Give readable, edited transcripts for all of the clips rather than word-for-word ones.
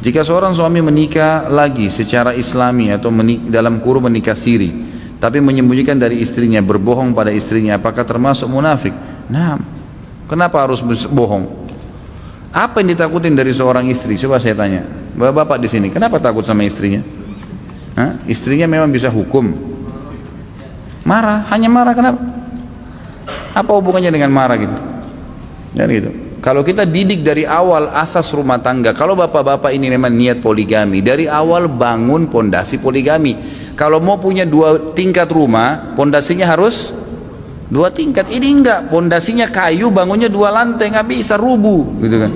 Jika seorang suami menikah lagi secara islami atau dalam kurung menikah siri, tapi menyembunyikan dari istrinya, berbohong pada istrinya, apakah termasuk munafik? Nah, kenapa harus bohong? Apa yang ditakutin dari seorang istri? Coba saya tanya, bapak-bapak di sini, kenapa takut sama istrinya? Hah? Istrinya memang bisa hukum, marah, hanya marah, kenapa? Apa hubungannya dengan marah gitu? Dan gitu. Kalau kita didik dari awal asas rumah tangga, kalau bapak-bapak ini memang niat poligami, dari awal bangun pondasi poligami. Kalau mau punya 2 tingkat rumah, pondasinya harus 2 tingkat. Ini enggak, pondasinya kayu, bangunnya 2 lantai, nggak bisa, rubuh, gitu kan.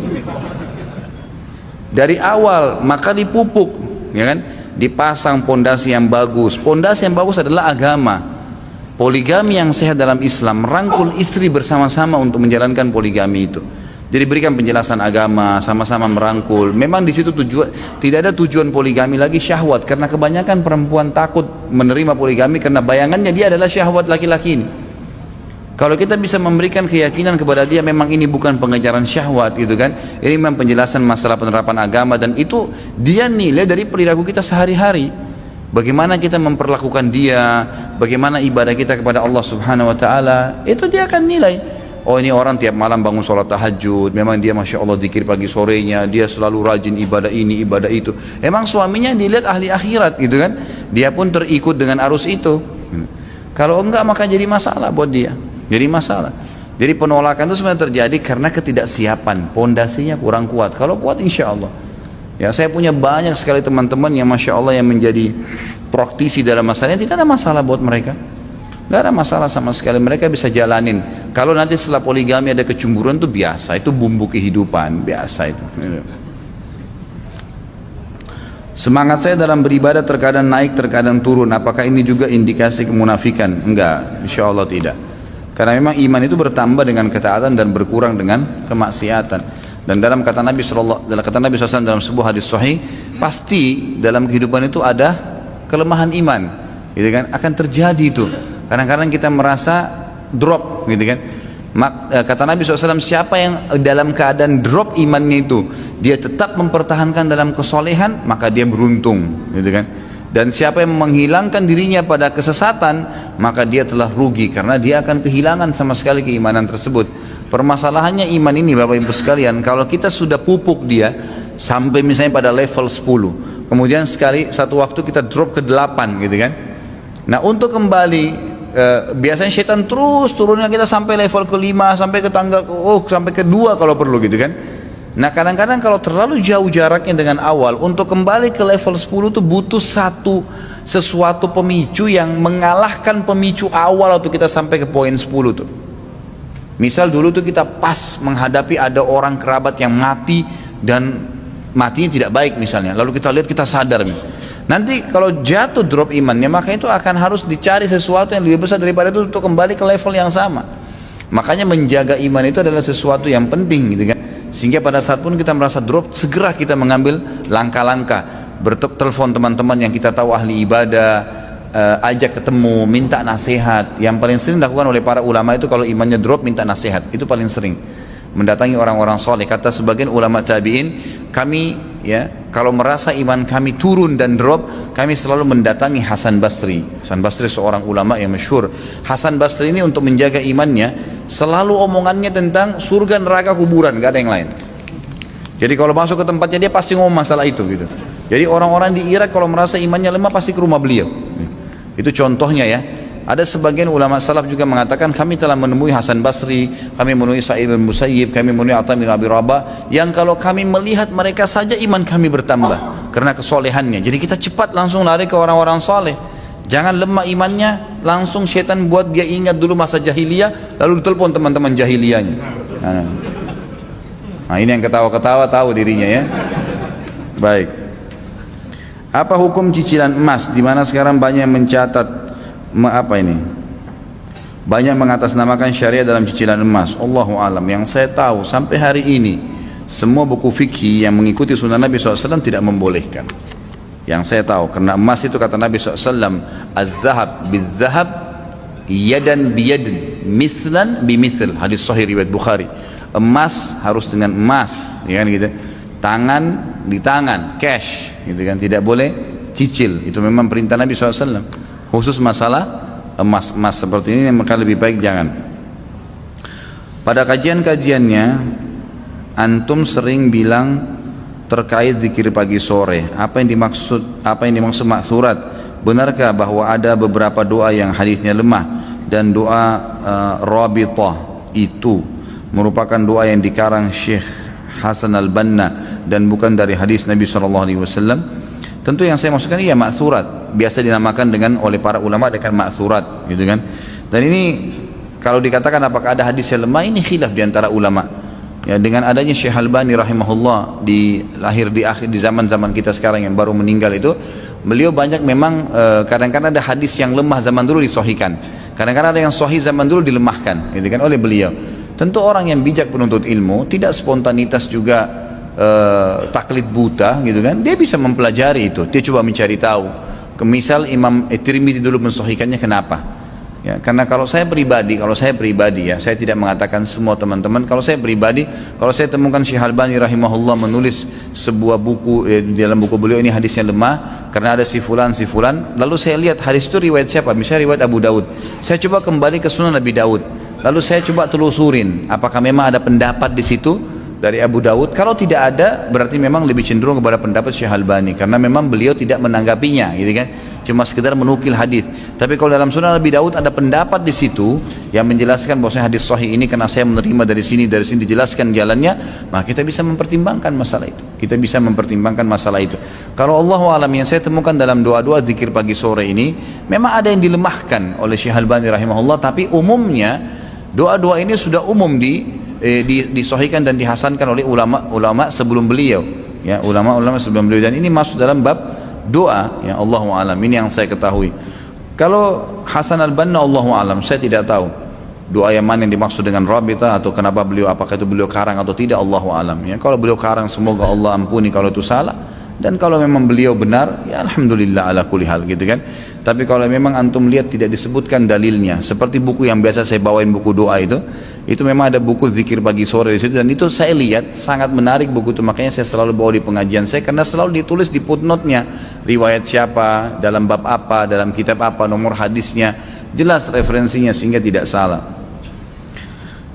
Dari awal maka dipupuk, ya kan? Dipasang pondasi yang bagus. Pondasi yang bagus adalah agama. Poligami yang sehat dalam Islam, merangkul istri bersama-sama untuk menjalankan poligami itu. Jadi berikan penjelasan agama, sama-sama merangkul. Memang di situ tidak ada tujuan poligami lagi syahwat, karena kebanyakan perempuan takut menerima poligami karena bayangannya dia adalah syahwat laki-laki ini. Kalau kita bisa memberikan keyakinan kepada dia memang ini bukan pengejaran syahwat gitu kan, ini memang penjelasan masalah penerapan agama, dan itu dia nilai dari perilaku kita sehari-hari. Bagaimana kita memperlakukan dia, bagaimana ibadah kita kepada Allah Subhanahu wa taala, itu dia akan nilai. Oh, ini orang tiap malam bangun sholat tahajud, memang dia masya Allah zikir pagi sorenya, dia selalu rajin ibadah ini ibadah itu. Emang suaminya dilihat ahli akhirat gitu kan, dia pun terikut dengan arus itu. Kalau enggak maka jadi masalah buat dia, jadi masalah. Jadi penolakan itu sebenarnya terjadi karena ketidaksiapan, pondasinya kurang kuat. Kalau kuat insya Allah. Ya, saya punya banyak sekali teman-teman yang masya Allah yang menjadi praktisi dalam masalahnya, tidak ada masalah buat mereka. Gak ada masalah sama sekali, mereka bisa jalanin. Kalau nanti setelah poligami ada kecemburuan itu biasa, itu bumbu kehidupan, biasa itu. Semangat saya dalam beribadah terkadang naik, terkadang turun. Apakah ini juga indikasi kemunafikan? Enggak, insya Allah tidak. Karena memang iman itu bertambah dengan ketaatan dan berkurang dengan kemaksiatan. Dan dalam kata Nabi SAW dalam sebuah hadis sahih, pasti dalam kehidupan itu ada kelemahan iman, gitu kan? Akan terjadi itu. Kadang-kadang kita merasa drop, gitu kan. Kata Nabi SAW, siapa yang dalam keadaan drop imannya itu, dia tetap mempertahankan dalam kesolehan, maka dia beruntung, gitu kan. Dan siapa yang menghilangkan dirinya pada kesesatan, maka dia telah rugi, karena dia akan kehilangan sama sekali keimanan tersebut. Permasalahannya iman ini Bapak Ibu sekalian, kalau kita sudah pupuk dia sampai misalnya pada level 10, kemudian satu waktu kita drop ke 8, gitu kan. Nah, untuk kembali biasanya setan terus turunnya kita sampai level ke-5, sampai ke tangga sampai ke-2 kalau perlu, gitu kan. Nah, kadang-kadang kalau terlalu jauh jaraknya dengan awal, untuk kembali ke level 10 itu butuh sesuatu pemicu yang mengalahkan pemicu awal waktu kita sampai ke poin 10 tuh. Misal dulu tuh kita pas menghadapi ada orang kerabat yang mati dan matinya tidak baik misalnya, lalu kita lihat, kita sadar nih. Nanti kalau jatuh drop imannya, maka itu akan harus dicari sesuatu yang lebih besar daripada itu untuk kembali ke level yang sama. Makanya menjaga iman itu adalah sesuatu yang penting, gitu kan. Sehingga pada saat pun kita merasa drop, segera kita mengambil langkah-langkah, bertelepon teman-teman yang kita tahu ahli ibadah, ajak ketemu, minta nasihat. Yang paling sering dilakukan oleh para ulama itu kalau imannya drop, minta nasihat. Itu paling sering. Mendatangi orang-orang soleh. Kata sebagian ulama tabi'in, kami ya kalau merasa iman kami turun dan drop, kami selalu mendatangi Hasan Basri. Hasan Basri seorang ulama yang masyhur. Hasan Basri ini untuk menjaga imannya, selalu omongannya tentang surga, neraka, kuburan, gak ada yang lain. Jadi kalau masuk ke tempatnya dia pasti ngomong masalah itu gitu. Jadi orang-orang di Irak kalau merasa imannya lemah pasti ke rumah beliau. Itu contohnya ya. Ada sebagian ulama salaf juga mengatakan, kami telah menemui Hasan Basri, kami menemui Sa'id bin Musayyib, kami menemui Atha bin Abi Rabah, yang kalau kami melihat mereka saja iman kami bertambah karena kesolehannya. Jadi kita cepat langsung lari ke orang-orang soleh. Jangan lemah imannya, langsung setan buat dia ingat dulu masa jahiliyah, lalu ditelepon teman-teman jahiliyahnya. Nah ini yang ketawa-ketawa tahu dirinya ya. Baik. Apa hukum cicilan emas, di mana sekarang banyak mencatat banyak mengatasnamakan syariat dalam cicilan emas? Allahu alam. Yang saya tahu sampai hari ini semua buku fikih yang mengikuti sunnah Nabi SAW tidak membolehkan. Yang saya tahu, karena emas itu kata Nabi SAW, az-zahab bil-zahab, yadan biyadin, mithlan bimithl. Hadis sahih riwayat Bukhari. Emas harus dengan emas, ya kan gitu. Tangan di tangan, cash, gitu kan, tidak boleh cicil. Itu memang perintah Nabi SAW. Khusus masalah emas seperti ini, maka lebih baik jangan. Pada kajian-kajiannya, antum sering bilang terkait zikir pagi sore. Apa yang dimaksud maksurat? Benarkah bahwa ada beberapa doa yang hadisnya lemah dan doa Rabithah itu merupakan doa yang dikarang Syekh Hasan al-Banna dan bukan dari hadis Nabi SAW? Tentu yang saya maksudkan iya maksurat, biasa dinamakan dengan oleh para ulama dengan maksurat, gitu kan. Dan ini kalau dikatakan apakah ada hadis yang lemah, ini khilaf di antara ulama. Ya, dengan adanya Syekh Albani rahimahullah lahir di zaman-zaman kita sekarang yang baru meninggal itu, beliau banyak memang kadang-kadang ada hadis yang lemah zaman dulu disahihkan, kadang-kadang ada yang sahih zaman dulu dilemahkan, gitu kan, oleh beliau. Tentu orang yang bijak penuntut ilmu tidak spontanitas juga taklid buta, gitu kan. Dia bisa mempelajari itu, dia coba mencari tahu. Misal Imam Tirmidzi dulu mensahihkannya, kenapa? Ya, karena kalau saya pribadi ya, saya tidak mengatakan semua teman-teman. Kalau saya pribadi, kalau saya temukan Syekh Albani rahimahullah menulis sebuah buku, di dalam buku beliau ini hadisnya lemah karena ada si fulan, lalu saya lihat hadis itu riwayat siapa? Misalnya riwayat Abu Daud. Saya coba kembali ke Sunan Nabi Daud. Lalu saya coba telusurin, apakah memang ada pendapat di situ dari Abu Daud. Kalau tidak ada, berarti memang lebih cenderung kepada pendapat Syekh Albani, karena memang beliau tidak menanggapinya, gitu kan, cuma sekedar menukil hadis. Tapi kalau dalam Sunan Nabi Daud ada pendapat di situ yang menjelaskan bahwasanya hadis sahih ini karena saya menerima dari sini dijelaskan jalannya, maka kita bisa mempertimbangkan masalah itu. Kalau Allah alam, yang saya temukan dalam doa-doa zikir pagi sore ini, memang ada yang dilemahkan oleh Syekh Albani rahimahullah, tapi umumnya doa-doa ini sudah umum disahihkan dan dihasankan oleh ulama sebelum beliau, ya, ulama sebelum beliau, dan ini masuk dalam bab doa, ya, Allahu alam. Ini yang saya ketahui. Kalau Hasan al-Banna, Allahu alam, saya tidak tahu doa yang mana yang dimaksud dengan Rabithah, atau kenapa beliau, apakah itu beliau karang atau tidak, Allahu alam, ya. Kalau beliau karang, semoga Allah ampuni kalau itu salah, dan kalau memang beliau benar, ya alhamdulillah ala kulli hal, gitu kan. Tapi kalau memang antum lihat tidak disebutkan dalilnya, seperti buku yang biasa saya bawain, buku doa itu memang ada buku zikir pagi sore di situ, dan itu saya lihat sangat menarik buku itu, makanya saya selalu bawa di pengajian saya, karena selalu ditulis di footnote-nya riwayat siapa, dalam bab apa, dalam kitab apa, nomor hadisnya, jelas referensinya sehingga tidak salah.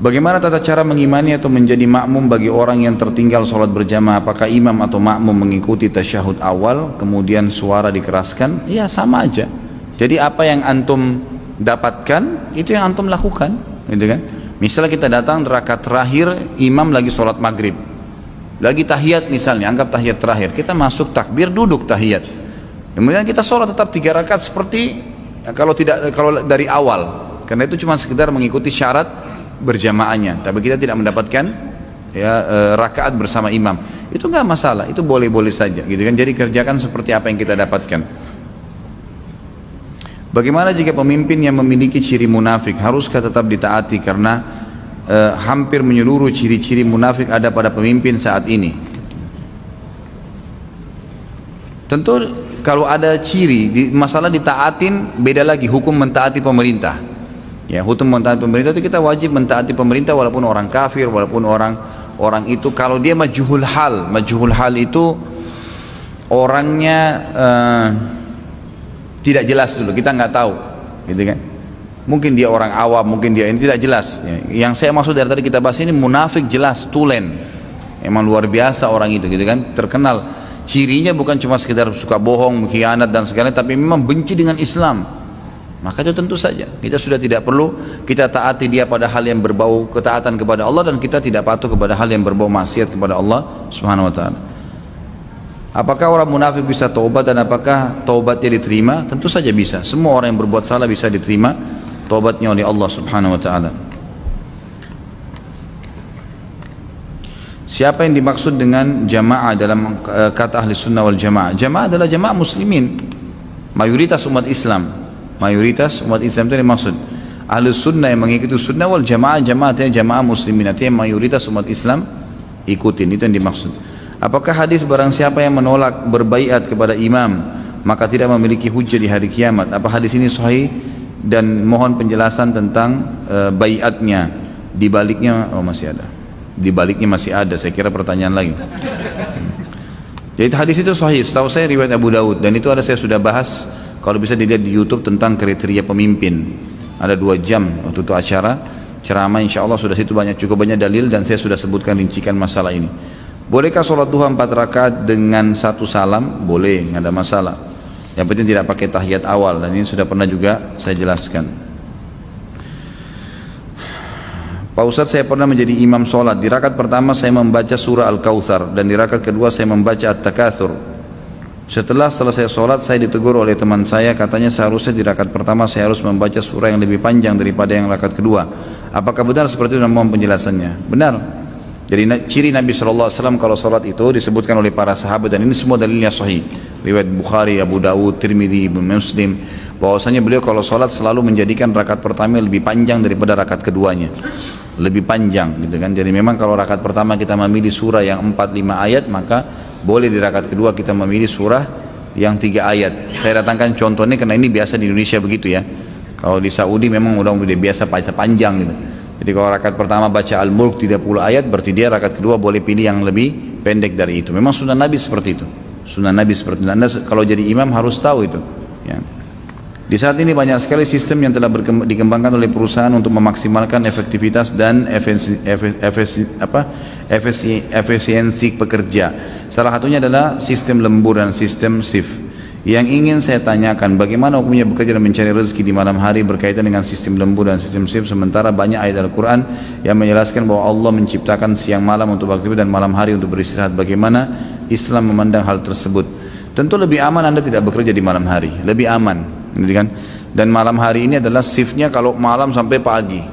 Bagaimana tata cara mengimani atau menjadi makmum bagi orang yang tertinggal sholat berjamaah? Apakah imam atau makmum mengikuti tasyahud awal kemudian suara dikeraskan? Ya sama aja. Jadi apa yang antum dapatkan itu yang antum lakukan, gitu kan? Misalnya kita datang rakaat terakhir, imam lagi sholat maghrib, lagi tahiyat misalnya, anggap tahiyat terakhir, kita masuk takbir, duduk tahiyat, kemudian kita sholat tetap 3 rakaat seperti kalau dari awal, karena itu cuma sekedar mengikuti syarat berjamaahnya, tapi kita tidak mendapatkan rakaat bersama imam. Itu nggak masalah, itu boleh-boleh saja, gitu kan. Jadi kerjakan seperti apa yang kita dapatkan. Bagaimana jika pemimpin yang memiliki ciri munafik, haruskah tetap ditaati? Karena hampir menyeluruh ciri-ciri munafik ada pada pemimpin saat ini. Tentu kalau ada ciri, masalah ditaatin beda lagi, hukum mentaati pemerintah. Ya, hukum mentaati pemerintah itu kita wajib mentaati pemerintah walaupun orang kafir, walaupun orang itu kalau dia majhul hal itu orangnya tidak jelas dulu, kita nggak tahu, gitu kan. Mungkin dia orang awam, mungkin dia ini tidak jelas. Ya, yang saya maksud dari tadi kita bahas ini munafik jelas, tulen, emang luar biasa orang itu, gitu kan. Terkenal cirinya bukan cuma sekedar suka bohong, khianat dan segala, tapi memang benci dengan Islam. Maka itu tentu saja kita sudah tidak perlu kita taati dia pada hal yang berbau ketaatan kepada Allah, dan kita tidak patuh kepada hal yang berbau maksiat kepada Allah Subhanahu wa taala. Apakah orang munafik bisa taubat dan apakah taubatnya diterima? Tentu saja bisa. Semua orang yang berbuat salah bisa diterima taubatnya oleh Allah Subhanahu wa taala. Siapa yang dimaksud dengan jamaah dalam kata ahli sunnah wal jamaah? Jamaah adalah jamaah muslimin, mayoritas umat Islam. Mayoritas umat Islam itu yang dimaksud. Ahli sunnah yang mengikuti sunnah, wal jamaah, jamaah artinya jamaah muslimin, artinya mayoritas umat Islam ikutin, itu yang dimaksud. Apakah hadis barang siapa yang menolak berbaiat kepada imam maka tidak memiliki hujjah di hari kiamat? Apa hadis ini sahih? Dan mohon penjelasan tentang baiatnya. Di baliknya masih ada. Di baliknya masih ada. Saya kira pertanyaan lagi. Jadi hadis itu sahih, setahu saya riwayat Abu Daud, dan itu ada saya sudah bahas, kalau bisa dilihat di YouTube tentang kriteria pemimpin. Ada 2 jam waktu itu acara ceramah, insya Allah sudah situ cukup banyak dalil, dan saya sudah sebutkan rincikan masalah ini. Bolehkah sholat duha 4 rakaat dengan 1 salam? Boleh, nggak ada masalah. Yang penting tidak pakai tahiyat awal, dan ini sudah pernah juga saya jelaskan. Pak Ustadz, saya pernah menjadi imam sholat. Di rakaat pertama saya membaca surah Al-Kautsar, dan di rakaat kedua saya membaca At-Takatsur. Setelah selesai sholat saya ditegur oleh teman saya, katanya seharusnya di rakaat pertama saya harus membaca surah yang lebih panjang daripada yang rakaat kedua. Apakah benar seperti itu? Mohon penjelasannya. Benar. Jadi ciri Nabi SAW kalau sholat itu disebutkan oleh para sahabat, dan ini semua dalilnya sahih, riwayat Bukhari, Abu Dawud, Tirmidzi, Ibnu Muslim, bahwasanya beliau kalau sholat selalu menjadikan rakaat pertama lebih panjang daripada rakaat keduanya, lebih panjang gitu kan. Jadi memang kalau rakaat pertama kita memilih surah yang 4-5 ayat, maka boleh di rakaat kedua kita memilih surah yang 3 ayat. Saya datangkan contohnya karena ini biasa di Indonesia begitu ya. Kalau di Saudi memang udah biasa baca panjang gitu. Jadi kalau rakaat pertama baca Al-Mulk 30 ayat, berarti dia rakaat kedua boleh pilih yang lebih pendek dari itu. Memang sunnah Nabi seperti itu. Sunnah Nabi seperti itu. Anda kalau jadi imam harus tahu itu. Ya. Di saat ini banyak sekali sistem yang telah dikembangkan oleh perusahaan untuk memaksimalkan efektivitas dan efisiensi pekerja. Salah satunya adalah sistem lembur dan sistem shift. Yang ingin saya tanyakan, bagaimana hukumnya bekerja dan mencari rezeki di malam hari berkaitan dengan sistem lembur dan sistem shift, sementara banyak ayat Al-Quran yang menjelaskan bahwa Allah menciptakan siang malam untuk beraktivitas dan malam hari untuk beristirahat. Bagaimana Islam memandang hal tersebut? Tentu lebih aman Anda tidak bekerja di malam hari, lebih aman, gitu kan? Dan malam hari ini adalah shiftnya kalau malam sampai pagi.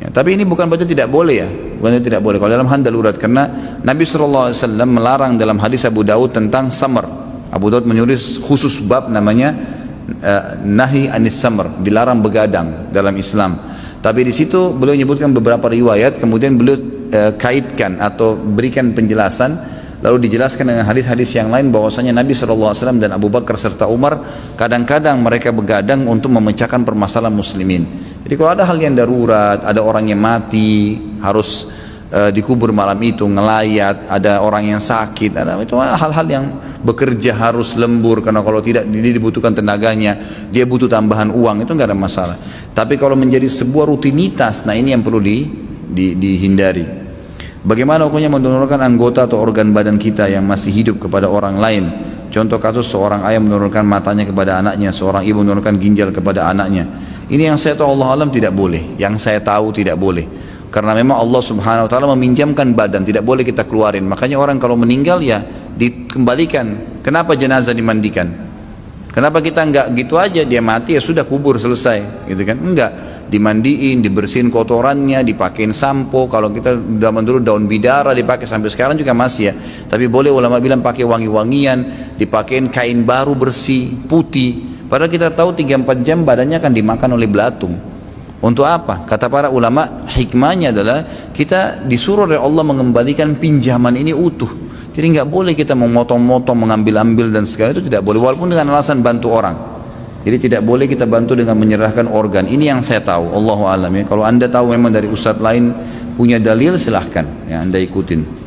Ya, tapi ini bukan berarti tidak boleh ya, bukan tidak boleh. Kalau dalam hal darurat, karena Nabi SAW melarang dalam hadis Abu Daud tentang samar. Abu Daud menulis khusus bab namanya nahi anis samar, dilarang begadang dalam Islam. Tapi di situ beliau menyebutkan beberapa riwayat, kemudian beliau kaitkan atau berikan penjelasan, lalu dijelaskan dengan hadis-hadis yang lain bahwasanya Nabi SAW dan Abu Bakar serta Umar kadang-kadang mereka begadang untuk memecahkan permasalahan muslimin. Jadi kalau ada hal yang darurat, ada orang yang mati harus dikubur malam itu, ngelayat, ada orang yang sakit, ada itu hal-hal yang bekerja harus lembur, karena kalau tidak dia dibutuhkan tenaganya, dia butuh tambahan uang, itu enggak ada masalah. Tapi kalau menjadi sebuah rutinitas, nah ini yang perlu dihindari. Bagaimana hukumnya mendonorkan anggota atau organ badan kita yang masih hidup kepada orang lain? Contoh kasus seorang ayah mendonorkan matanya kepada anaknya, seorang ibu mendonorkan ginjal kepada anaknya. Ini yang saya tahu Allah alam tidak boleh, yang saya tahu tidak boleh. Karena memang Allah Subhanahu wa taala meminjamkan badan, tidak boleh kita keluarin. Makanya orang kalau meninggal ya dikembalikan. Kenapa jenazah dimandikan? Kenapa kita enggak gitu aja, dia mati ya sudah kubur selesai, gitu kan? Enggak, dimandiin, dibersihin kotorannya, dipakein sampo. Kalau kita zaman dulu daun bidara dipakai, sampai sekarang juga masih ya. Tapi boleh ulama bilang pakai wangi-wangian, dipakein kain baru bersih, putih. Padahal kita tahu 3-4 jam badannya akan dimakan oleh belatung. Untuk apa? Kata para ulama, hikmahnya adalah kita disuruh oleh Allah mengembalikan pinjaman ini utuh. Jadi nggak boleh kita memotong-motong, mengambil-ambil dan segala itu tidak boleh, walaupun dengan alasan bantu orang. Jadi tidak boleh kita bantu dengan menyerahkan organ. Ini yang saya tahu, Allahu a'lam ya. Kalau Anda tahu memang dari ustadz lain punya dalil, silahkan ya Anda ikutin.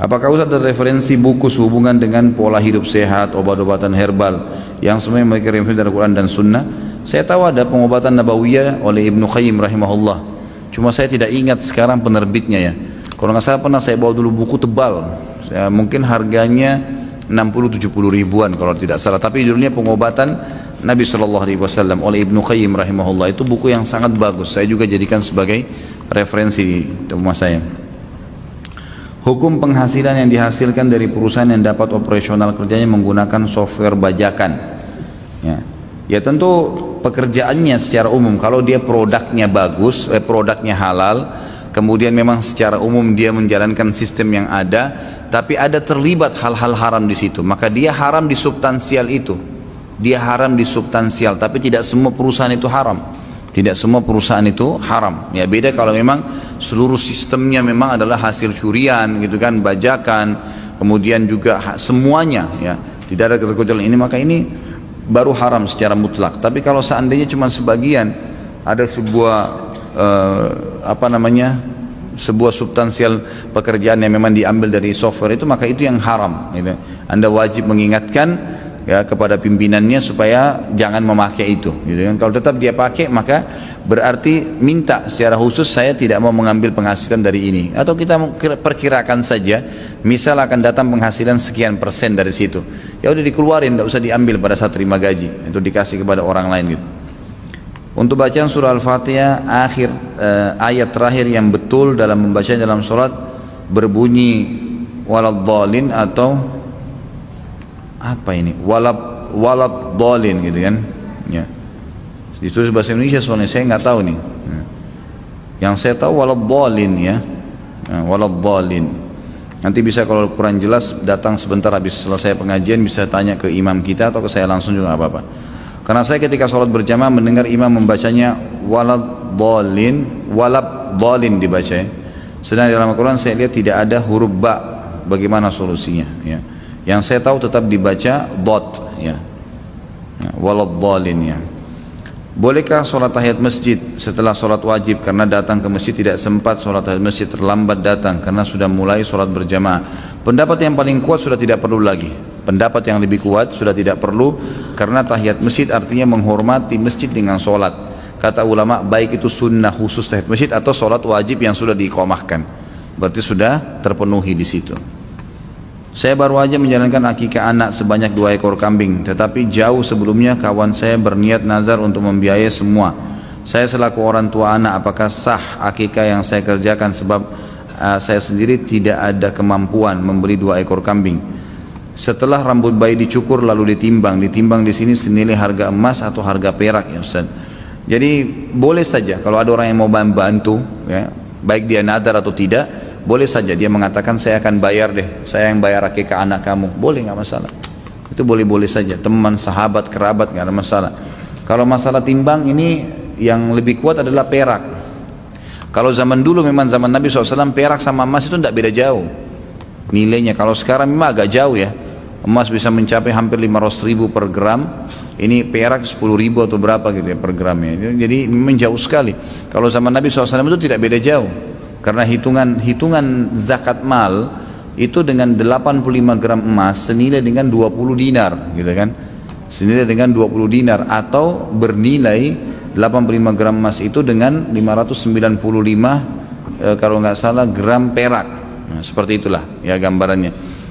Apakah Ustaz ada referensi buku sehubungan dengan pola hidup sehat, obat-obatan herbal yang semuanya memiliki referensi dari Quran dan Sunnah? Saya tahu ada pengobatan Nabawiyah oleh Ibnu Qayyim rahimahullah. Cuma saya tidak ingat sekarang penerbitnya ya. Kalau nggak salah pernah saya bawa dulu buku tebal. Mungkin harganya 60-70 ribuan kalau tidak salah. Tapi judulnya Pengobatan Nabi SAW oleh Ibnu Qayyim rahimahullah. Itu buku yang sangat bagus. Saya juga jadikan sebagai referensi di rumah saya. Hukum penghasilan yang dihasilkan dari perusahaan yang dapat operasional kerjanya menggunakan software bajakan. Ya tentu pekerjaannya secara umum, kalau dia produknya bagus, produknya halal, kemudian memang secara umum dia menjalankan sistem yang ada, tapi ada terlibat hal-hal haram di situ, maka dia haram di substansial itu. Dia haram di substansial, tapi tidak semua perusahaan itu haram. Tidak semua perusahaan itu haram. Ya beda kalau memang seluruh sistemnya memang adalah hasil curian gitu kan, bajakan, kemudian juga semuanya ya, tidak ada keterkecualian ini, maka ini baru haram secara mutlak. Tapi kalau seandainya cuma sebagian, ada sebuah sebuah substansial pekerjaan yang memang diambil dari software itu, maka itu yang haram gitu. Anda wajib mengingatkan ya kepada pimpinannya supaya jangan memakai itu gitu kan. Kalau tetap dia pakai, maka berarti minta secara khusus, saya tidak mau mengambil penghasilan dari ini, atau kita perkirakan saja misal akan datang penghasilan sekian persen dari situ, ya udah dikeluarin, tidak usah diambil pada saat terima gaji, itu dikasih kepada orang lain gitu. Untuk bacaan surah Al-Fatihah akhir ayat terakhir yang betul dalam membacanya dalam sholat berbunyi waladhdallin atau apa ini, waladhdallin gitu kan ya. Ditulis bahasa Indonesia soalnya saya nggak tahu nih. Yang saya tahu waladhdallin ya, waladhdallin. Nanti bisa kalau kurang jelas datang sebentar habis selesai pengajian, bisa tanya ke imam kita atau ke saya langsung juga nggak apa-apa. Karena saya ketika sholat berjamaah mendengar imam membacanya waladhdallin dibaca ya. Sedang dalam Al-Quran saya lihat tidak ada huruf ba, bagaimana solusinya ya. Yang saya tahu tetap dibaca dot ya, waladhdallin ya. Bolehkah sholat tahiyat masjid setelah sholat wajib karena datang ke masjid tidak sempat sholat tahiyat masjid, terlambat datang karena sudah mulai sholat berjamaah? Pendapat yang paling kuat sudah tidak perlu lagi. Pendapat yang lebih kuat sudah tidak perlu, karena tahiyat masjid artinya menghormati masjid dengan sholat. Kata ulama, baik itu sunnah khusus tahiyat masjid atau sholat wajib yang sudah diiqamahkan, berarti sudah terpenuhi di situ. Saya baru aja menjalankan akikah anak sebanyak 2 ekor kambing, tetapi jauh sebelumnya kawan saya berniat nazar untuk membiayai semua. Saya selaku orang tua anak, apakah sah akikah yang saya kerjakan, sebab saya sendiri tidak ada kemampuan membeli 2 ekor kambing. Setelah rambut bayi dicukur lalu ditimbang di sini senilai harga emas atau harga perak ya Ustaz. Jadi boleh saja kalau ada orang yang mau membantu ya, baik dia nadar atau tidak, boleh saja dia mengatakan saya akan bayar deh, saya yang bayar akikah anak kamu, boleh, nggak masalah. Itu boleh-boleh saja, teman, sahabat, kerabat, nggak ada masalah. Kalau masalah timbang ini yang lebih kuat adalah perak. Kalau zaman dulu memang zaman Nabi SAW perak sama emas itu tidak beda jauh nilainya. Kalau sekarang memang agak jauh ya, emas bisa mencapai hampir 500.000 per gram, ini perak 10.000 atau berapa gitu ya per gramnya. Jadi memang jauh sekali. Kalau zaman Nabi SAW itu tidak beda jauh, karena hitungan zakat mal itu dengan 85 gram emas senilai dengan 20 dinar gitu kan, senilai dengan 20 dinar, atau bernilai 85 gram emas itu dengan 595 kalau nggak salah gram perak. Nah, seperti itulah ya gambarannya.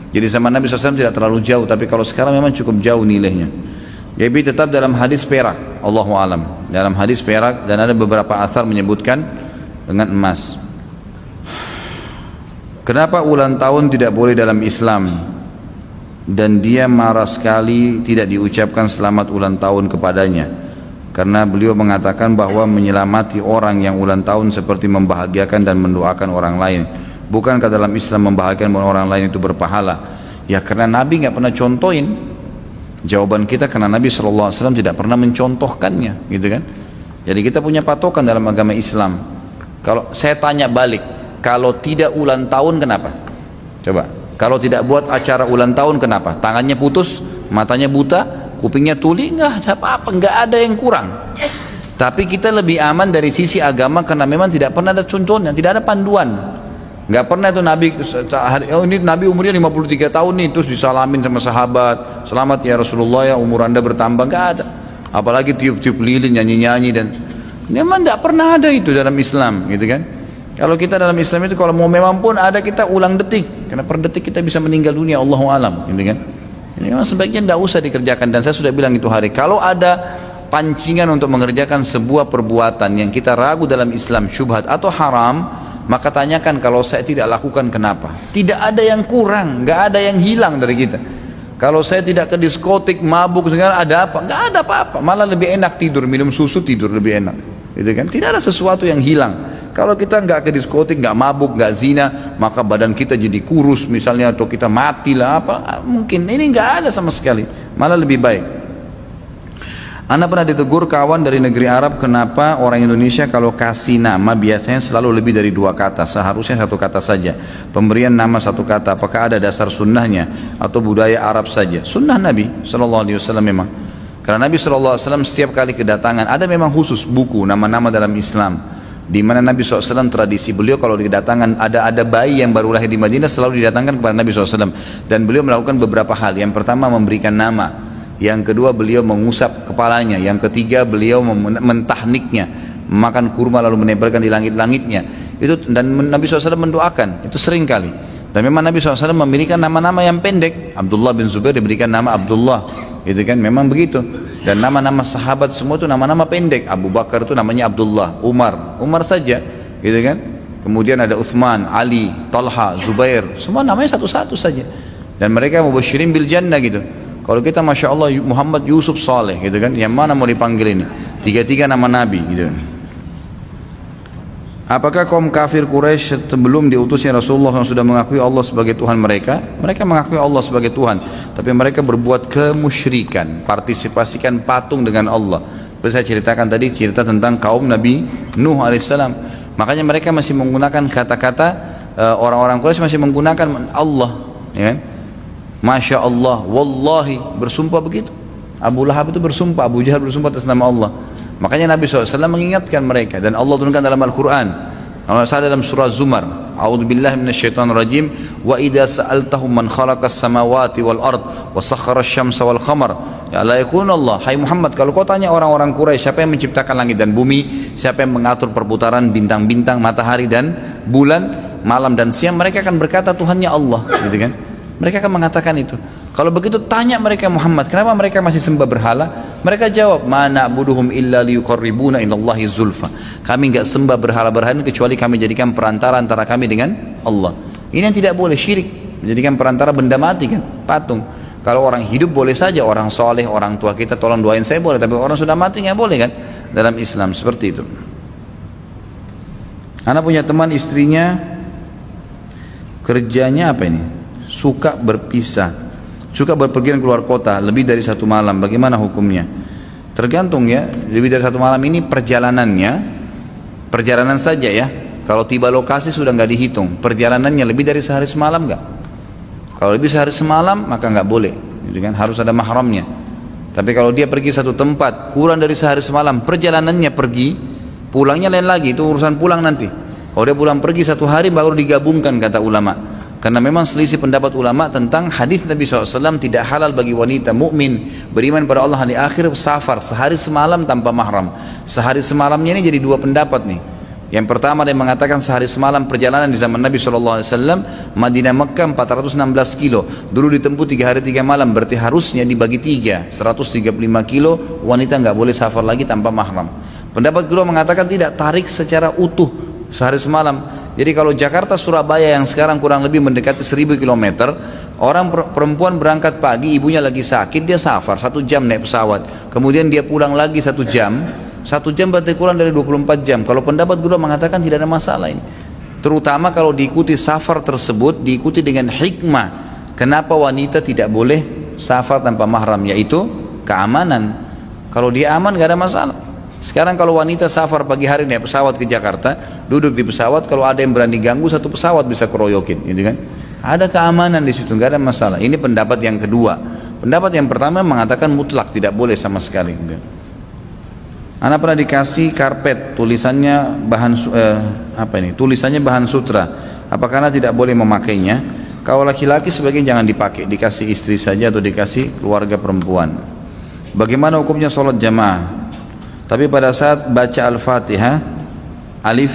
Jadi zaman Nabi SAW tidak terlalu jauh, tapi kalau sekarang memang cukup jauh nilainya. Jadi tetap dalam hadis perak, Allahu alam, dalam hadis perak, dan ada beberapa athar menyebutkan dengan emas. Kenapa ulang tahun tidak boleh dalam Islam, dan dia marah sekali tidak diucapkan selamat ulang tahun kepadanya? Karena beliau mengatakan bahwa menyelamati orang yang ulang tahun seperti membahagiakan dan mendoakan orang lain. Bukankah dalam Islam membahagiakan orang lain itu berpahala? Ya karena Nabi nggak pernah contohin. Jawaban kita karena Nabi SAW tidak pernah mencontohkannya, gitu kan? Jadi kita punya patokan dalam agama Islam. Kalau saya tanya balik, kalau tidak ulang tahun kenapa? Coba, kalau tidak buat acara ulang tahun kenapa? Tangannya putus, matanya buta, kupingnya tuli, nggak ada apa-apa, nggak ada yang kurang. Tapi kita lebih aman dari sisi agama karena memang tidak pernah ada contohnya, tidak ada panduan. Nggak pernah itu Nabi, oh ini Nabi umurnya 53 tahun nih, terus disalamin sama sahabat, selamat ya Rasulullah ya umur anda bertambah, nggak ada. Apalagi tiup-tiup lilin, nyanyi-nyanyi, dan memang nggak pernah ada itu dalam Islam, gitu kan? Kalau kita dalam Islam itu kalau mau memang pun ada, kita ulang detik, karena per detik kita bisa meninggal dunia, Allahu alam, gitu kan? Ini memang sebaiknya tidak usah dikerjakan, dan saya sudah bilang itu hari. Kalau ada pancingan untuk mengerjakan sebuah perbuatan yang kita ragu dalam Islam syubhat atau haram, maka tanyakan, kalau saya tidak lakukan kenapa? Tidak ada yang kurang, nggak ada yang hilang dari kita. Kalau saya tidak ke diskotik, mabuk, segala, ada apa? Nggak ada apa-apa, malah lebih enak tidur, minum susu tidur lebih enak, gitu kan? Tidak ada sesuatu yang hilang. Kalau kita nggak ke diskotik, nggak mabuk, nggak zina, maka badan kita jadi kurus misalnya, atau kita mati lah apa? Mungkin ini nggak ada sama sekali, malah lebih baik. Anda pernah ditegur kawan dari negeri Arab, kenapa orang Indonesia kalau kasih nama biasanya selalu lebih dari 2 kata, seharusnya 1 kata saja. Pemberian nama 1 kata, apakah ada dasar sunnahnya atau budaya Arab saja? Sunnah Nabi SAW memang. Karena Nabi SAW setiap kali kedatangan, ada memang khusus buku nama-nama dalam Islam. Di mana Nabi SAW tradisi beliau kalau didatangkan ada bayi yang baru lahir di Madinah selalu didatangkan kepada Nabi SAW, dan beliau melakukan beberapa hal. Yang pertama memberikan nama, yang kedua beliau mengusap kepalanya, yang ketiga beliau mentahniknya, makan kurma lalu menempelkan di langit-langitnya. Itu, dan Nabi SAW mendoakan, itu sering kali. Dan memang Nabi SAW memberikan nama-nama yang pendek. Abdullah bin Zubair diberikan nama Abdullah, gitu kan, memang begitu. Dan nama-nama sahabat semua itu nama-nama pendek. Abu Bakar itu namanya Abdullah, Umar saja, gitu kan. Kemudian ada Uthman, Ali, Talha, Zubair, semua namanya satu-satu saja. Dan mereka mubasyirin bil jannah gitu. Kalau kita Masya Allah Muhammad Yusuf Saleh gitu kan, yang mana mau dipanggil ini? Tiga-tiga nama Nabi gitu. Apakah kaum kafir Quraisy sebelum diutusnya Rasulullah yang sudah mengakui Allah sebagai Tuhan mereka? Mereka mengakui Allah sebagai Tuhan, tapi mereka berbuat kemusyrikan, partisipasikan patung dengan Allah. Seperti saya ceritakan tadi, cerita tentang kaum Nabi Nuh alaihissalam. Makanya mereka masih menggunakan kata-kata, orang-orang Quraisy masih menggunakan Allah, ya kan? Masya Allah, wallahi, bersumpah begitu. Abu Lahab itu bersumpah, Abu Jahal bersumpah atas nama Allah. Makanya Nabi SAW mengingatkan mereka, dan Allah turunkan dalam Al-Quran. Allah dalam surah Zumar, A'udzubillahi minasyaitonirrajim, wa idza sa'altahum man khalaqas samawati wal ard wa sakhkhara asy-syamsa wal qamar ya la yakuna Allah. Hai Muhammad, kalau kau tanya orang-orang Quraisy siapa yang menciptakan langit dan bumi, siapa yang mengatur perputaran bintang-bintang, matahari dan bulan, malam dan siang, mereka akan berkata Tuhannya Allah, gitu kan? Mereka akan mengatakan itu. Kalau begitu tanya mereka Muhammad, kenapa mereka masih sembah berhala? Mereka jawab, ma na'buduhum illa liyuqarribuna ilallahi zulfa. Kami enggak sembah berhala-berhala kecuali kami jadikan perantara antara kami dengan Allah. Ini yang tidak boleh, syirik, menjadikan perantara benda mati kan, patung. Kalau orang hidup boleh saja, orang soleh, orang tua kita tolong doain saya boleh, tapi orang sudah mati nggak boleh kan? Dalam Islam seperti itu. Anak punya teman, istrinya kerjanya apa ini? Suka berpisah, suka berpergian keluar kota lebih dari satu malam. Bagaimana hukumnya? Tergantung ya, lebih dari satu malam ini perjalanannya, perjalanan saja ya. Kalau tiba lokasi sudah nggak dihitung. Perjalanannya lebih dari sehari semalam nggak? Kalau lebih sehari semalam maka nggak boleh, gitu kan? Harus ada mahramnya. Tapi kalau dia pergi satu tempat kurang dari sehari semalam, perjalanannya pergi, pulangnya lain lagi, itu urusan pulang nanti. Kalau dia pulang pergi satu hari baru digabungkan kata ulama. Karena memang selisih pendapat ulama tentang hadis Nabi SAW, tidak halal bagi wanita mukmin beriman pada Allah hari akhir safar sehari semalam tanpa mahram. Sehari semalamnya ini jadi dua pendapat nih. Yang pertama dia mengatakan sehari semalam perjalanan di zaman Nabi SAW, Madinah Mekah 416 kilo, dulu ditempuh 3 hari 3 malam, berarti harusnya dibagi 3, 135 kilo, wanita nggak boleh safar lagi tanpa mahram. Pendapat kedua mengatakan tidak, tarik secara utuh sehari semalam. Jadi kalau Jakarta Surabaya yang sekarang kurang lebih mendekati 1000 km, orang perempuan berangkat pagi, ibunya lagi sakit, dia safar 1 jam naik pesawat, kemudian dia pulang lagi 1 jam, 1 jam berarti kurang dari 24 jam. Kalau pendapat kedua mengatakan tidak ada masalah ini, terutama kalau diikuti safar tersebut diikuti dengan hikmah. Kenapa wanita tidak boleh safar tanpa mahram? Yaitu keamanan. Kalau dia aman gak ada masalah. Sekarang kalau wanita safar pagi hari naik pesawat ke Jakarta, duduk di pesawat, kalau ada yang berani ganggu satu pesawat bisa keroyokin, gitu kan? Ada keamanan di situ, nggak ada masalah. Ini pendapat yang kedua. Pendapat yang pertama mengatakan mutlak tidak boleh sama sekali. Gitu. Anak pernah dikasih karpet, tulisannya tulisannya bahan sutra. Apakah anak tidak boleh memakainya? Kalau laki-laki sebaiknya jangan dipakai, dikasih istri saja atau dikasih keluarga perempuan. Bagaimana hukumnya sholat jamaah? Tapi pada saat baca Al-Fatihah, alif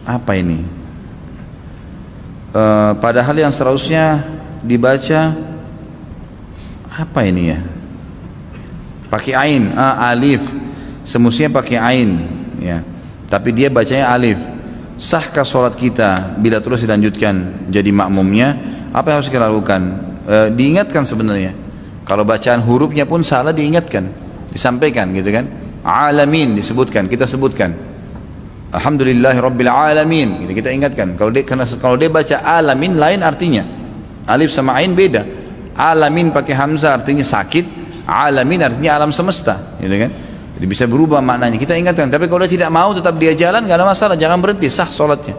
apa ini? Padahal yang seharusnya dibaca apa ini ya? Pakai ain, alif. Semestinya pakai ain, ya. Tapi dia bacanya alif. Sahkah sholat kita bila terus dilanjutkan jadi makmumnya? Apa yang harus kita lakukan? Diingatkan sebenarnya. Kalau bacaan hurufnya pun salah diingatkan. Disampaikan gitu kan, alamin disebutkan, kita sebutkan alhamdulillahi rabbil alamin gitu, kita ingatkan. Kalau dia baca alamin lain artinya, alif sama ain beda. Alamin pakai hamzah artinya sakit, alamin artinya alam semesta, gitu kan. Jadi bisa berubah maknanya, kita ingatkan. Tapi kalau dia tidak mau tetap dia jalan, gak ada masalah, jangan berhenti, sah sholatnya.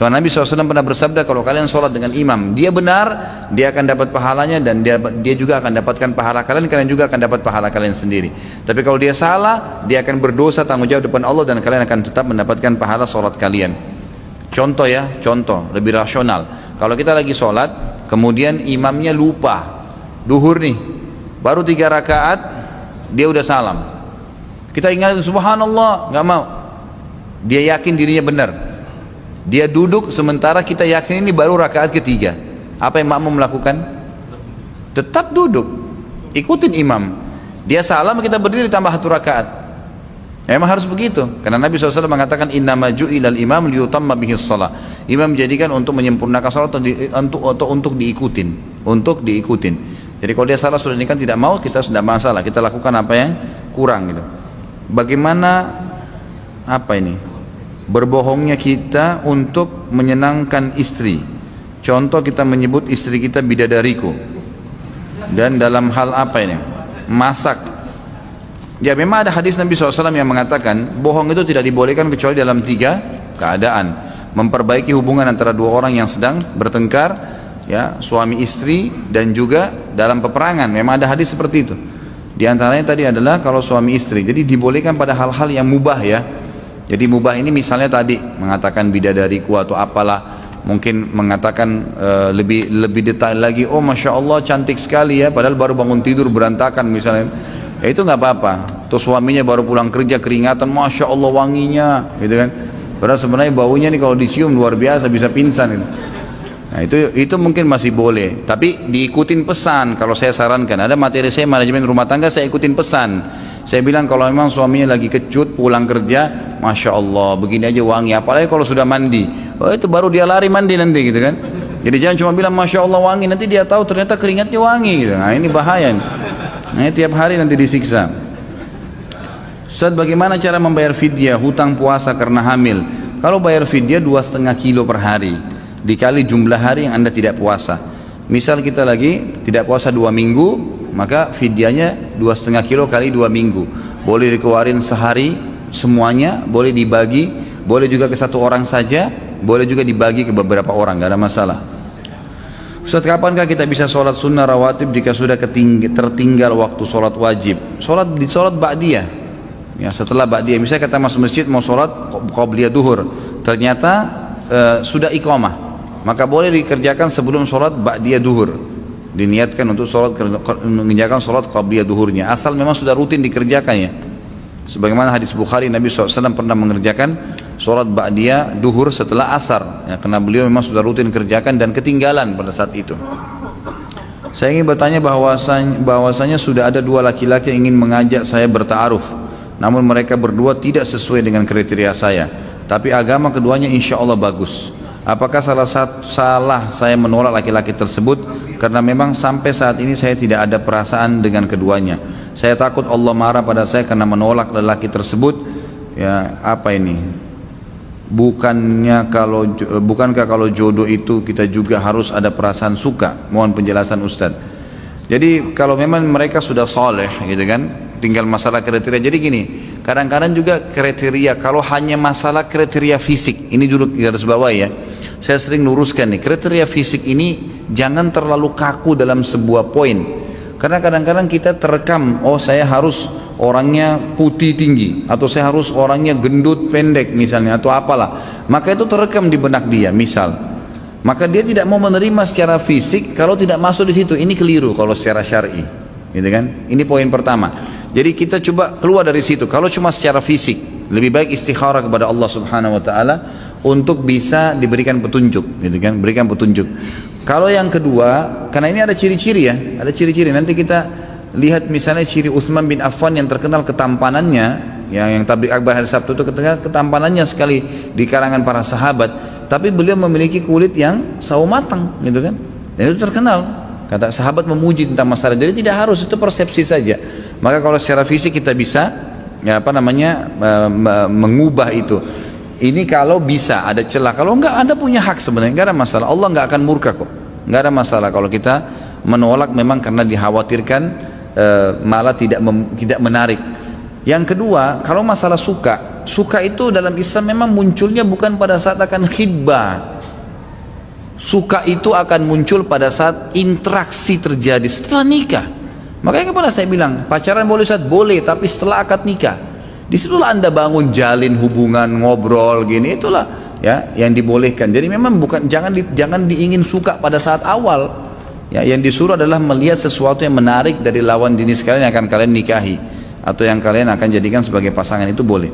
Soalnya Nabi SAW pernah bersabda, kalau kalian sholat dengan imam, dia benar, dia akan dapat pahalanya, dan dia juga akan dapatkan pahala kalian, kalian juga akan dapat pahala kalian sendiri. Tapi kalau dia salah, dia akan berdosa, tanggung jawab depan Allah, dan kalian akan tetap mendapatkan pahala sholat kalian. Contoh ya, contoh lebih rasional. Kalau kita lagi sholat, kemudian imamnya lupa, duhur nih, baru 3 rakaat, dia udah salam. Kita ingat subhanallah, nggak mau. Dia yakin dirinya benar. Dia duduk sementara kita yakin ini baru rakaat ketiga. Apa yang makmum melakukan? Tetap duduk, ikutin imam. Dia salam, kita berdiri tambah 1 rakaat. Memang harus begitu, karena Nabi SAW mengatakan innama ju'ilal imam liyutamma bihis shalah. Imam dijadikan untuk menyempurnakan salat atau untuk diikutin, Jadi kalau dia salah sudah ini kan tidak mau, kita sudah masalah, kita lakukan apa yang kurang gitu. Bagaimana berbohongnya kita untuk menyenangkan istri. Contoh, kita menyebut istri kita bidadariku, dan dalam hal masak. Ya memang ada hadis Nabi SAW yang mengatakan bohong itu tidak dibolehkan kecuali dalam 3 keadaan. Memperbaiki hubungan antara 2 orang yang sedang bertengkar, ya, suami istri, dan juga dalam peperangan. Memang ada hadis seperti itu. Di antaranya tadi adalah kalau suami istri, jadi dibolehkan pada hal-hal yang mubah ya. Jadi mubah ini misalnya tadi mengatakan bidadariku atau apalah, mungkin mengatakan lebih detail lagi, oh masya Allah cantik sekali ya, padahal baru bangun tidur berantakan misalnya, ya itu nggak apa-apa. Tuh suaminya baru pulang kerja keringatan, masya Allah wanginya, gitu kan. Padahal sebenarnya baunya nih kalau dicium luar biasa, bisa pingsan gitu. Nah itu mungkin masih boleh, tapi diikutin pesan. Kalau saya sarankan, ada materi saya manajemen rumah tangga, saya ikutin pesan. Saya bilang kalau memang suaminya lagi kecut pulang kerja, masya Allah begini aja wangi, apalagi kalau sudah mandi, oh itu baru dia lari mandi nanti gitu kan. Jadi jangan cuma bilang masya Allah wangi, nanti dia tahu ternyata keringatnya wangi gitu. Nah ini bahaya. Nah tiap hari nanti disiksa. Ustaz, bagaimana cara membayar fidyah hutang puasa karena hamil? Kalau bayar fidyah 2,5 kilo per hari dikali jumlah hari yang Anda tidak puasa. Misal kita lagi tidak puasa 2 minggu, maka fidyahnya 2,5 kilo kali 2 minggu. Boleh dikeluarin sehari semuanya, boleh dibagi, boleh juga ke 1 orang saja, boleh juga dibagi ke beberapa orang, nggak ada masalah. Ustaz, kapankah kita bisa sholat sunnah rawatib jika sudah tertinggal waktu sholat wajib? Sholat ba'diyah, ya, setelah ba'diyah. Misalnya kita masuk masjid mau sholat qabliyah duhur, ternyata sudah iqamah, maka boleh dikerjakan sebelum sholat ba'diyah duhur. Diniatkan untuk mengerjakan sholat qabliyah duhurnya, asal memang sudah rutin dikerjakannya. Sebagaimana hadis Bukhari, Nabi SAW pernah mengerjakan sholat ba'diyah duhur setelah asar, ya, karena beliau memang sudah rutin kerjakan dan ketinggalan pada saat itu. Saya ingin bertanya bahwasanya sudah ada 2 laki-laki yang ingin mengajak saya berta'aruf, namun mereka berdua tidak sesuai dengan kriteria saya, tapi agama keduanya insya Allah bagus. Apakah salah saya menolak laki-laki tersebut? Karena memang sampai saat ini saya tidak ada perasaan dengan keduanya. Saya takut Allah marah pada saya karena menolak lelaki tersebut. Ya, bukankah kalau jodoh itu kita juga harus ada perasaan suka? Mohon penjelasan Ustaz. Jadi kalau memang mereka sudah soleh gitu kan, tinggal masalah kriteria. Jadi gini, kadang-kadang juga kriteria, kalau hanya masalah kriteria fisik, ini dulu garis bawah ya, saya sering luruskan nih, kriteria fisik ini jangan terlalu kaku dalam sebuah poin. Karena kadang-kadang kita terekam, oh saya harus orangnya putih tinggi, atau saya harus orangnya gendut pendek misalnya, atau apalah, maka itu terekam di benak dia misal, maka dia tidak mau menerima secara fisik kalau tidak masuk di situ. Ini keliru kalau secara syar'i, gitu kan. Ini poin pertama. Jadi kita coba keluar dari situ. Kalau cuma secara fisik, lebih baik istikharah kepada Allah Subhanahu wa taala untuk bisa diberikan petunjuk, gitu kan, berikan petunjuk. Kalau yang kedua, karena ini ada ciri-ciri ya, ada ciri-ciri. Nanti kita lihat misalnya ciri Utsman bin Affan yang terkenal ketampanannya, yang tabligh akbar hari Sabtu itu ketampanannya sekali di kalangan para sahabat, tapi beliau memiliki kulit yang sawo matang, gitu kan. Dan itu terkenal. Kata sahabat memuji tentang masalah. Jadi tidak harus, itu persepsi saja. Maka kalau secara fisik kita bisa mengubah itu. Ini kalau bisa, ada celah. Kalau enggak, Anda punya hak sebenarnya, enggak ada masalah. Allah enggak akan murka kok. Enggak ada masalah kalau kita menolak memang karena dikhawatirkan malah tidak menarik. Yang kedua, kalau masalah suka itu dalam Islam memang munculnya bukan pada saat akan khidbah. Suka itu akan muncul pada saat interaksi terjadi setelah nikah. Makanya kepada saya bilang, pacaran boleh Ustaz? Boleh, tapi setelah akad nikah. Disitulah Anda bangun jalin hubungan, ngobrol gini, itulah ya yang dibolehkan. Jadi memang bukan jangan diingin suka pada saat awal. Ya, yang disuruh adalah melihat sesuatu yang menarik dari lawan jenis kalian yang akan kalian nikahi atau yang kalian akan jadikan sebagai pasangan, itu boleh.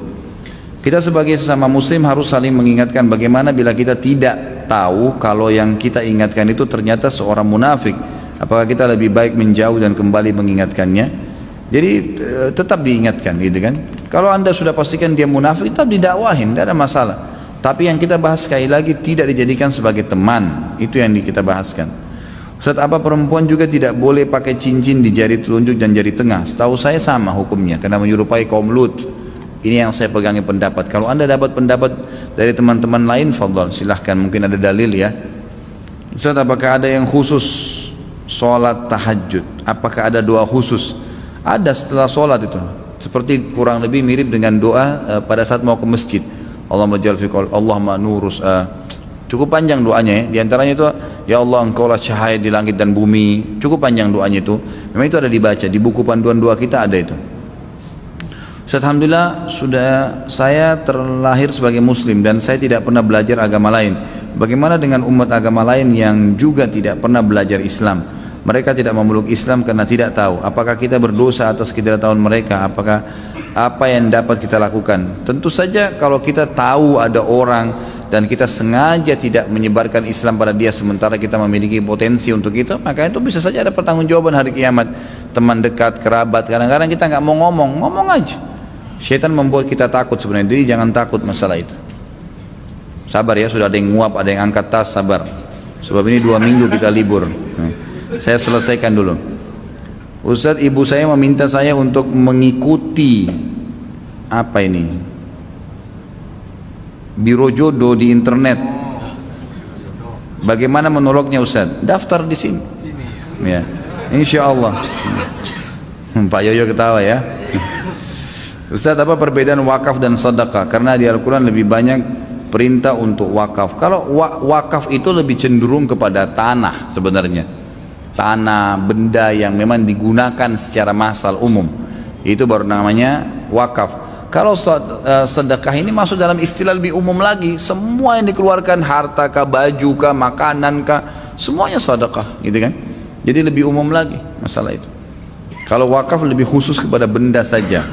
Kita sebagai sesama muslim harus saling mengingatkan bagaimana bila kita tidak tahu kalau yang kita ingatkan itu ternyata seorang munafik. Apakah kita lebih baik menjauh dan kembali mengingatkannya? Jadi tetap diingatkan gitu kan. Kalau Anda sudah pastikan dia munafik, tetap didakwahin, tidak ada masalah. Tapi yang kita bahas sekali lagi tidak dijadikan sebagai teman. Itu yang kita bahaskan. Ustaz, apa perempuan juga tidak boleh pakai cincin di jari telunjuk dan jari tengah? Setahu saya sama hukumnya, karena menyerupai kaum Lut. Ini yang saya pegangi pendapat. Kalau Anda dapat pendapat dari teman-teman lain, fadhal, silahkan, mungkin ada dalil ya. Ustaz, apakah ada yang khusus sholat tahajud? Apakah ada doa khusus? Ada setelah sholat itu, seperti kurang lebih mirip dengan doa pada saat mau ke masjid. Allahumma ja'al fi qalbi, Allahumma nurus. Cukup panjang doanya ya. Di antaranya itu, ya Allah engkaulah cahaya di langit dan bumi. Cukup panjang doanya itu. Memang itu ada dibaca di buku panduan doa kita, ada itu. Ustaz, alhamdulillah saya terlahir sebagai muslim dan saya tidak pernah belajar agama lain. Bagaimana dengan umat agama lain yang juga tidak pernah belajar Islam? Mereka tidak memeluk Islam karena tidak tahu. Apakah kita berdosa atas ketidaktahuan mereka? Apakah apa yang dapat kita lakukan? Tentu saja kalau kita tahu ada orang dan kita sengaja tidak menyebarkan Islam pada dia sementara kita memiliki potensi untuk itu, maka itu bisa saja ada pertanggungjawaban hari kiamat. Teman dekat, kerabat, kadang-kadang kita nggak mau ngomong aja. Syaitan membuat kita takut sebenarnya, jadi jangan takut masalah itu. Sabar ya, sudah ada yang nguap, ada yang angkat tas, sabar. Sebab ini 2 minggu kita libur. Saya selesaikan dulu. Ustaz, ibu saya meminta saya untuk mengikuti apa ini? Biro jodoh di internet. Bagaimana menolaknya Ustaz? Daftar di sini. Ya, insya Allah. Pak Yoyo ketawa ya. Ustaz, apa perbedaan wakaf dan sedekah? Karena di Al-Quran lebih banyak perintah untuk wakaf. Kalau wakaf itu lebih cenderung kepada tanah sebenarnya. Tanah, benda yang memang digunakan secara massal umum. Itu baru namanya wakaf. Kalau sedekah ini masuk dalam istilah lebih umum lagi. Semua yang dikeluarkan, harta kah, baju kah, makanan kah, semuanya sedekah gitu kan. Jadi lebih umum lagi masalah itu. Kalau wakaf lebih khusus kepada benda saja.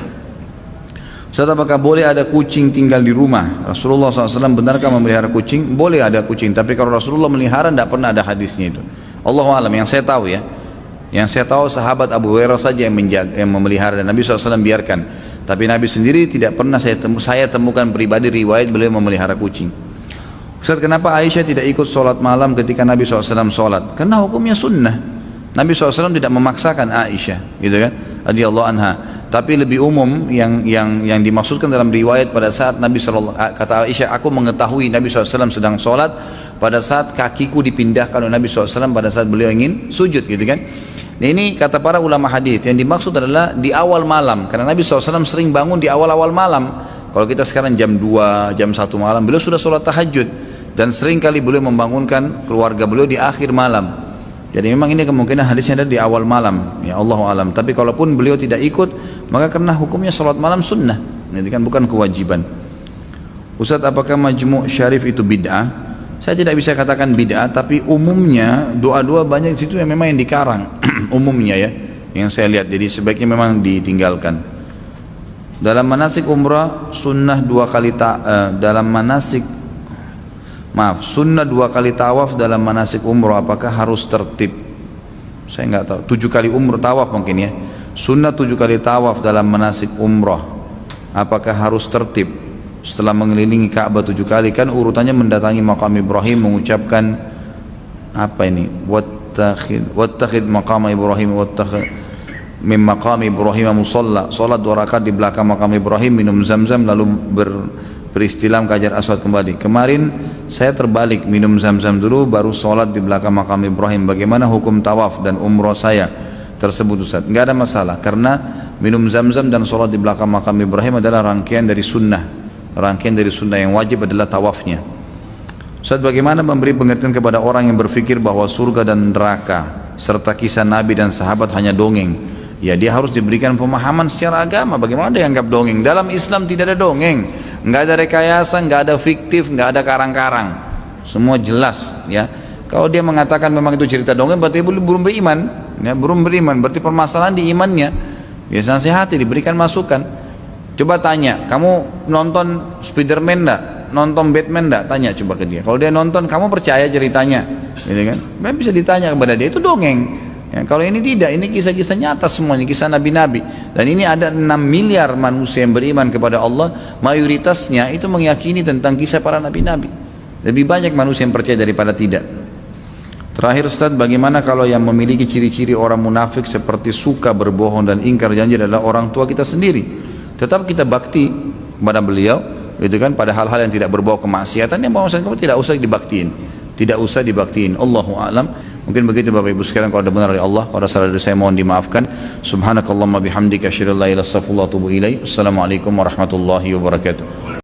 Ustaz, apakah boleh ada kucing tinggal di rumah? Rasulullah SAW benarkah memelihara kucing? Boleh ada kucing, tapi kalau Rasulullah melihara tidak pernah ada hadisnya itu. Allahu a'lam, yang saya tahu ya. Yang saya tahu sahabat Abu Hurairah saja yang memelihara, dan Nabi SAW biarkan. Tapi Nabi sendiri tidak pernah saya temukan pribadi riwayat beliau memelihara kucing. Ustaz, kenapa Aisyah tidak ikut sholat malam ketika Nabi SAW sholat? Karena hukumnya sunnah. Nabi SAW tidak memaksakan Aisyah, gitu kan? Radhiyallahu anha. Tapi lebih umum yang dimaksudkan dalam riwayat pada saat Nabi SAW, kata Aisyah, aku mengetahui Nabi SAW sedang sholat pada saat kakiku dipindahkan oleh Nabi SAW pada saat beliau ingin sujud gitu kan. Nah, ini kata para ulama hadis yang dimaksud adalah di awal malam, karena Nabi SAW sering bangun di awal-awal malam. Kalau kita sekarang jam 2, jam 1 malam, beliau sudah sholat tahajud, dan sering kali beliau membangunkan keluarga beliau di akhir malam. Jadi memang ini kemungkinan hadisnya ada di awal malam, ya Allahu alam. Tapi kalaupun beliau tidak ikut, maka karena hukumnya sholat malam sunnah, ini kan bukan kewajiban. Ustaz, apakah majmu' syarif itu bid'ah? Saya tidak bisa katakan bid'ah, tapi umumnya doa-doa banyak di situ yang memang yang dikarang, umumnya ya, yang saya lihat. Jadi sebaiknya memang ditinggalkan. Dalam manasik umrah sunnah 2 kali sunnah 2 kali tawaf dalam manasik umrah, apakah harus tertib? Saya nggak tahu. 7 kali umrah tawaf mungkin ya. Sunnah 7 kali tawaf dalam manasik umrah, apakah harus tertib? Setelah mengelilingi Ka'bah 7 kali, kan urutannya mendatangi makam Ibrahim, mengucapkan apa ini? Wattakhid maqam Ibrahim, wattakhid min maqam Ibrahim musalla. Salat 2 rakaat di belakang makam Ibrahim, minum zam-zam, lalu beristilam ke Hajar Aswad kembali. Kemarin saya terbalik, minum zam-zam dulu baru sholat di belakang makam Ibrahim. Bagaimana hukum tawaf dan umrah saya tersebut Ustaz? Nggak ada masalah, karena minum zam-zam dan sholat di belakang makam Ibrahim adalah rangkaian dari sunnah. Rangkaian dari sunnah, yang wajib adalah tawafnya. Ustaz, bagaimana memberi pengertian kepada orang yang berpikir bahwa surga dan neraka serta kisah Nabi dan sahabat hanya dongeng? Ya, dia harus diberikan pemahaman secara agama. Bagaimana dia anggap dongeng? Dalam Islam tidak ada dongeng, nggak ada rekayasa, nggak ada fiktif, nggak ada karang-karang. Semua jelas, ya. Kalau dia mengatakan memang itu cerita dongeng, berarti belum beriman, ya, belum beriman. Berarti permasalahan di imannya. Ya, nasihati, diberikan masukan. Coba tanya, kamu nonton Spiderman enggak? Nonton Batman enggak? Tanya coba ke dia. Kalau dia nonton, kamu percaya ceritanya, gitu kan? Bisa ditanya kepada dia, itu dongeng. Ya, kalau ini tidak, ini kisah-kisah nyata semuanya, kisah nabi-nabi. Dan ini ada 6 miliar manusia yang beriman kepada Allah, mayoritasnya itu meyakini tentang kisah para nabi-nabi. Lebih banyak manusia yang percaya daripada tidak. Terakhir Ustaz, bagaimana kalau yang memiliki ciri-ciri orang munafik seperti suka berbohong dan ingkar janji adalah orang tua kita sendiri? Tetap kita bakti kepada beliau, gitu kan, pada hal-hal yang tidak berbau kemaksiatan, yang bahwa tidak usah dibaktiin, tidak usah dibaktiin. Allahu a'lam. Mungkin begitu Bapak Ibu sekalian. Kalau ada benar dari Allah, kalau ada salah dari saya mohon dimaafkan. Subhanakallahumma bihamdika asyhadu an la ilaha illa anta astaghfiruka wa atubu ilaik. Assalamualaikum warahmatullahi wabarakatuh.